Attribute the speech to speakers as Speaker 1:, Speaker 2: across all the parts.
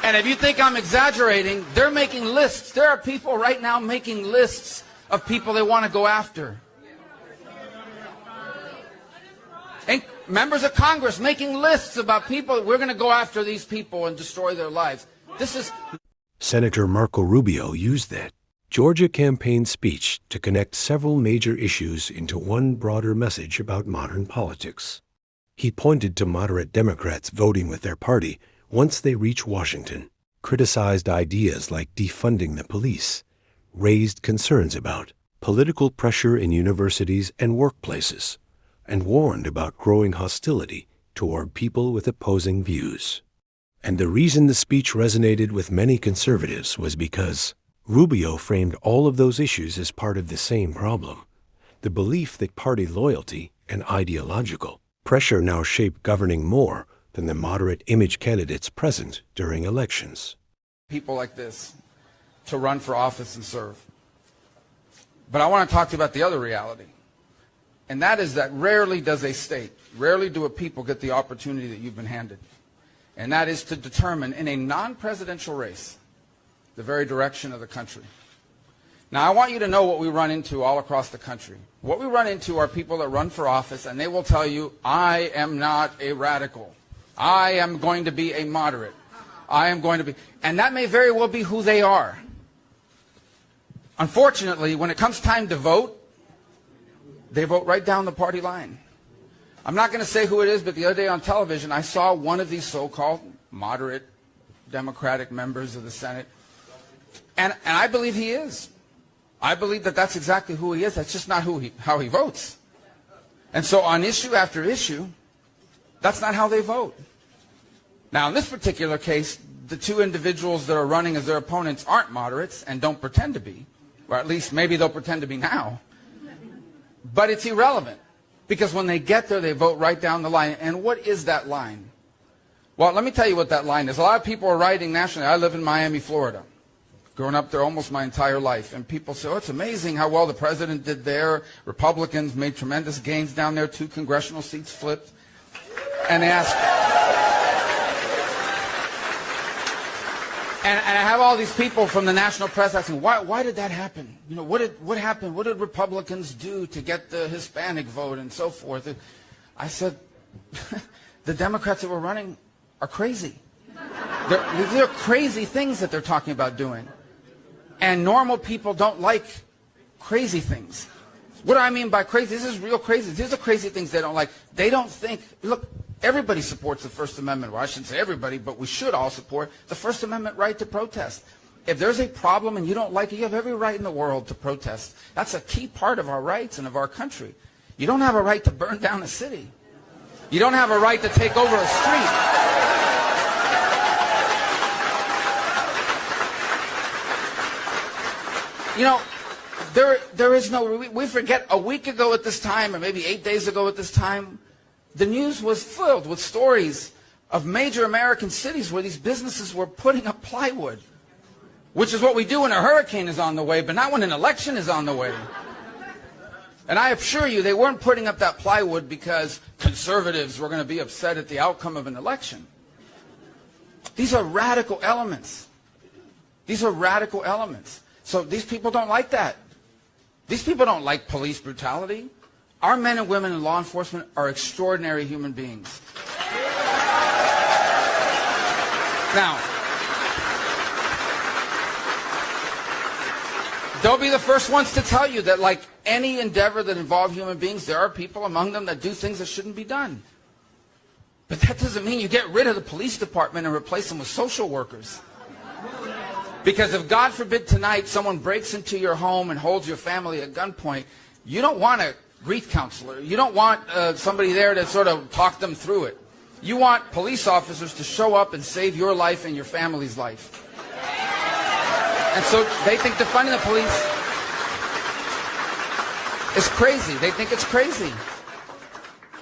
Speaker 1: And if you think I'm exaggerating, they're making lists. There are people right now making lists of people they want to go after. And members of Congress making lists about people, we're going to go after these people and destroy their lives. This is...
Speaker 2: Senator Marco Rubio used that Georgia campaign speech to connect several major issues into one broader message about modern politics. He pointed to moderate Democrats voting with their party once they reach Washington, criticized ideas like defunding the police, raised concerns about political pressure in universities and workplaces, and warned about growing hostility toward people with opposing views. And the reason the speech resonated with many conservatives was because Rubio framed all of those issues as part of the same problem, the belief that party loyalty and ideological pressure now shape governing more than the moderate image candidates present during elections.
Speaker 1: People like this to run for office and serve. But I want to talk to you about the other reality. And that is that rarely does a state, rarely do a people get the opportunity that you've been handed. And that is to determine in a non-presidential race the very direction of the country. Now, I want you to know what we run into all across the country. What we run into are people that run for office, and they will tell you, I am not a radical. I am going to be a moderate. I am going to be... And that may very well be who they are. Unfortunately, when it comes time to vote, they vote right down the party line. I'm not going to say who it is, but the other day on television, I saw one of these so-called moderate Democratic members of the Senate. And I believe he is. I believe that that's exactly who he is. That's just not how he votes. And so on issue after issue, that's not how they vote. Now, in this particular case, the two individuals that are running as their opponents aren't moderates and don't pretend to be. Or at least maybe they'll pretend to be now. But it's irrelevant. Because when they get there, they vote right down the line. And what is that line? Well, let me tell you what that line is. A lot of people are writing nationally. I live in Miami, Florida. Grown up there almost my entire life. And people say, oh, it's amazing how well the president did there. Republicans made tremendous gains down there. 2 congressional seats flipped. And they ask... And I have all these people from the national press asking, why did that happen? You know, what happened? What did Republicans do to get the Hispanic vote and so forth? I said, the Democrats that were running are crazy. They're crazy things that they're talking about doing. And normal people don't like crazy things. What do I mean by crazy? This is real crazy. These are crazy things they don't like. They don't think, look, everybody supports the First Amendment. Well, I shouldn't say everybody, but we should all support the First Amendment right to protest. If there's a problem and you don't like it, you have every right in the world to protest. That's a key part of our rights and of our country. You don't have a right to burn down a city. You don't have a right to take over a street. You know, there is no, we forget a week ago at this time, or maybe 8 days ago at this time, the news was filled with stories of major American cities where these businesses were putting up plywood, which is what we do when a hurricane is on the way, but not when an election is on the way. And I assure you, they weren't putting up that plywood because conservatives were going to be upset at the outcome of an election. These are radical elements. These are radical elements. So these people don't like that. These people don't like police brutality. Our men and women in law enforcement are extraordinary human beings. Now, they'll be the first ones to tell you that, like any endeavor that involves human beings, there are people among them that do things that shouldn't be done. But that doesn't mean you get rid of the police department and replace them with social workers. Because if, God forbid, tonight someone breaks into your home and holds your family at gunpoint, you don't want a grief counselor. You don't want somebody there to sort of talk them through it. You want police officers to show up and save your life and your family's life. And so they think defunding the police is crazy. They think it's crazy.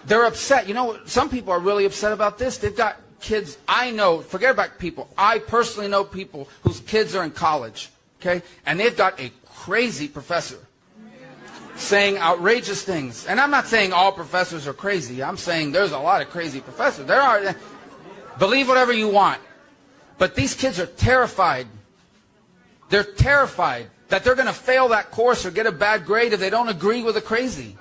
Speaker 1: They're upset. You know, some people are really upset about this. They've got kids, I know, forget about people, I personally know people whose kids are in college, okay? And they've got a crazy professor saying outrageous things. And I'm not saying all professors are crazy. I'm saying there's a lot of crazy professors. There are, believe whatever you want. But these kids are terrified. They're terrified that they're going to fail that course or get a bad grade if they don't agree with the crazy.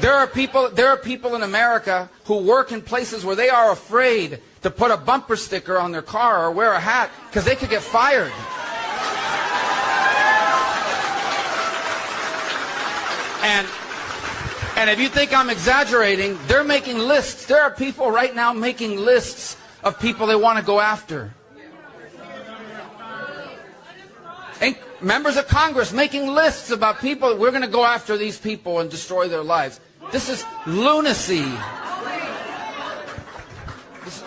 Speaker 1: There are people in America who work in places where they are afraid to put a bumper sticker on their car or wear a hat because they could get fired. And if you think I'm exaggerating, they're making lists. There are people right now making lists of people they want to go after. And members of Congress making lists about people, we're going to go after these people and destroy their lives. This is lunacy.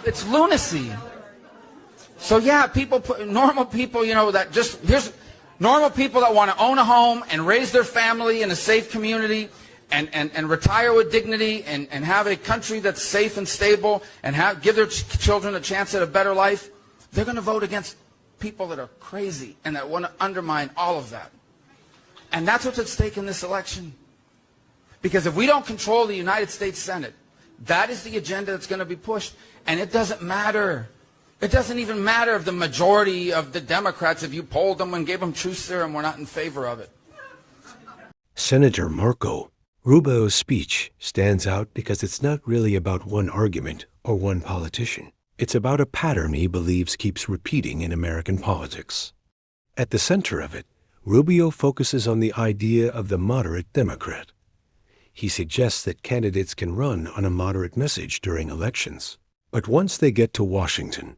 Speaker 1: It's lunacy. So yeah, normal people, normal people that want to own a home and raise their family in a safe community and retire with dignity and have a country that's safe and stable and give their children a chance at a better life, they're going to vote against people that are crazy and that want to undermine all of that. And that's what's at stake in this election. Because if we don't control the United States Senate, that is the agenda that's going to be pushed. And it doesn't matter. It doesn't even matter if the majority of the Democrats, if you polled them and gave them truth serum, were not in favor of it.
Speaker 2: Senator Marco Rubio's speech stands out because it's not really about one argument or one politician. It's about a pattern he believes keeps repeating in American politics. At the center of it, Rubio focuses on the idea of the moderate Democrat. He suggests that candidates can run on a moderate message during elections. But once they get to Washington,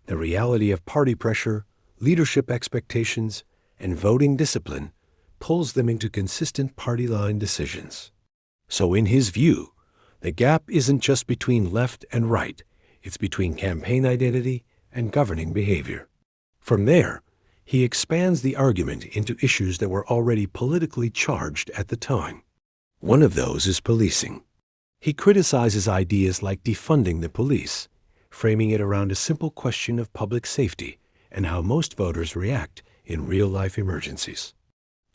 Speaker 2: the reality of party pressure, leadership expectations, and voting discipline pulls them into consistent party line decisions. So in his view, the gap isn't just between left and right, it's between campaign identity and governing behavior. From there, he expands the argument into issues that were already politically charged at the time. One of those is policing. He criticizes ideas like defunding the police, framing it around a simple question of public safety and how most voters react in real-life emergencies.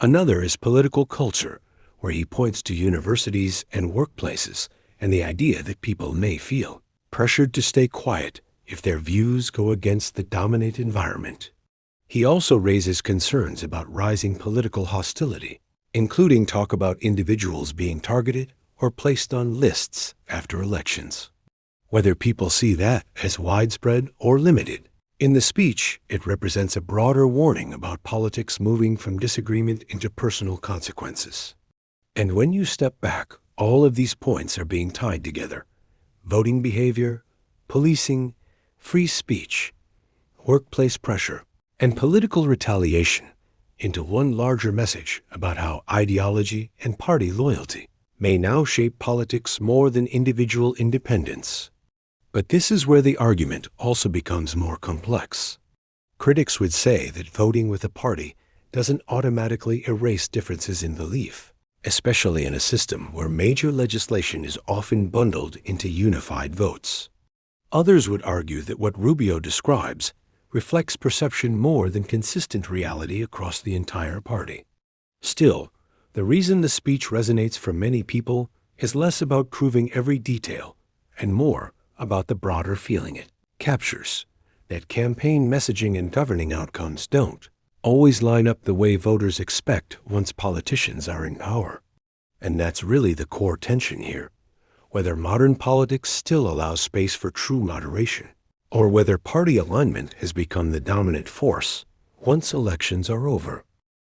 Speaker 2: Another is political culture, where he points to universities and workplaces and the idea that people may feel pressured to stay quiet if their views go against the dominant environment. He also raises concerns about rising political hostility, including talk about individuals being targeted or placed on lists after elections. Whether people see that as widespread or limited, in the speech it represents a broader warning about politics moving from disagreement into personal consequences. And when you step back, all of these points are being tied together: voting behavior, policing, free speech, workplace pressure, and political retaliation into one larger message about how ideology and party loyalty may now shape politics more than individual independence. But this is where the argument also becomes more complex. Critics would say that voting with a party doesn't automatically erase differences in belief, especially in a system where major legislation is often bundled into unified votes. Others would argue that what Rubio describes reflects perception more than consistent reality across the entire party. Still, the reason the speech resonates for many people is less about proving every detail and more about the broader feeling it captures, that campaign messaging and governing outcomes don't always line up the way voters expect once politicians are in power. And that's really the core tension here, whether modern politics still allows space for true moderation, or whether party alignment has become the dominant force once elections are over.